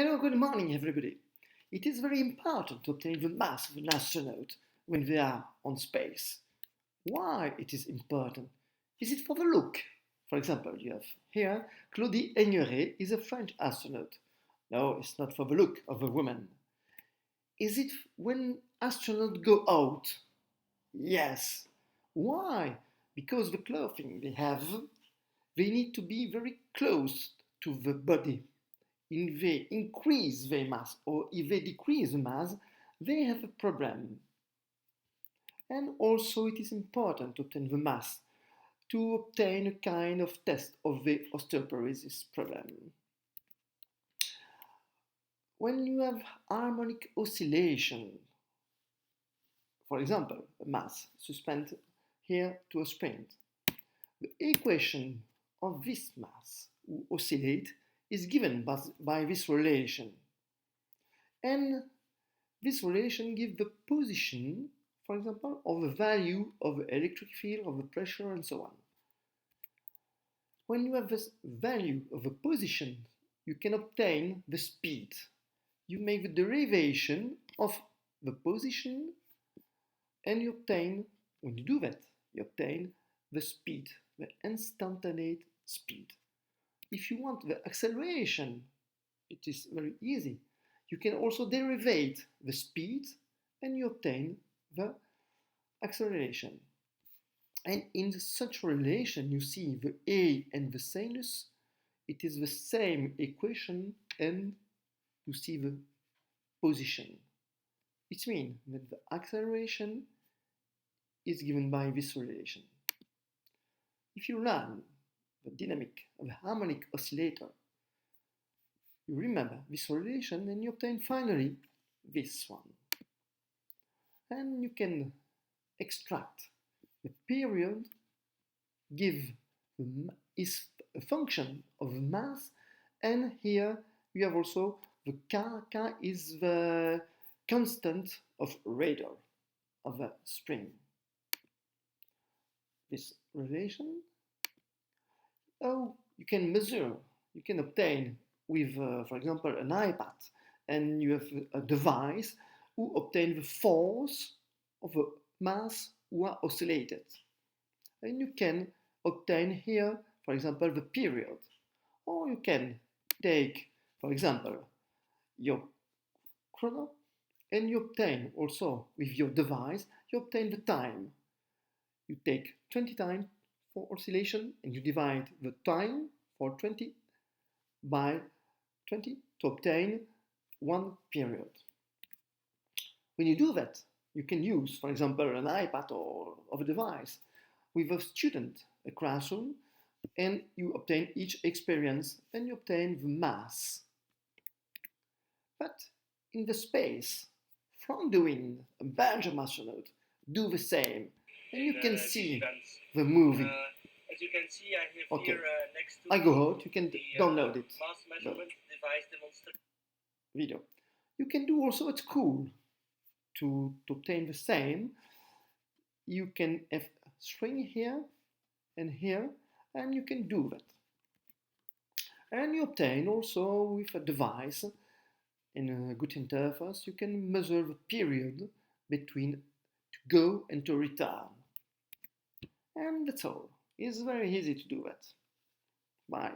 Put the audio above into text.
Hello, good morning, everybody. It is very important to obtain the mass of an astronaut when they are on space. Why it is important? Is it for the look? For example, you have here Claudie Aigneret is a French astronaut. No, it's not for the look of a woman. Is it when astronauts go out? Yes. Why? Because the clothing they have, they need to be very close to the body. If they increase their mass or if they decrease the mass, they have a problem. And also it is important to obtain the mass to obtain a kind of test of the osteoporosis problem. When you have harmonic oscillation, for example, a mass suspended here to a spring, the equation of this mass who oscillate is given by this relation. And this relation gives the position, for example, of the value of the electric field, of the pressure, and so on. When you have this value of the position, you can obtain the speed. You make the derivation of the position and you obtain, when you do that, you obtain the speed, the instantaneous speed. If you want the acceleration, it is very easy. You can also derivate the speed and you obtain the acceleration. And in such relation, you see the A and the sinus, it is the same equation and you see the position. It means that the acceleration is given by this relation. If you learn the dynamic of the harmonic oscillator, you remember this relation and you obtain finally this one. And you can extract the period, is a function of mass, and here you have also the K. K is the constant of radar of a spring. This relation, you can measure, you can obtain with, for example, an iPad, and you have a device who obtain the force of a mass who are oscillated. And you can obtain here, for example, the period. Or you can take, for example, your chrono, and you obtain also with your device, you obtain the time. You take 20 times for oscillation and you divide the time for 20 by 20 to obtain one period. When you do that, you can use, for example, an iPad or a device with a student, a classroom, and you obtain each experience and you obtain the mass. But in the space, from doing a Belgian astronaut do the same, and you can see the movie. As you can see, I have here next to I go out, you can download it. Mass measurement device demonstration Video. You can do also at school to obtain the same. You can have a string here and here, and you can do that. And you obtain also with a device in a good interface, you can measure the period between to go and to return. And that's all. It's very easy to do that. Bye.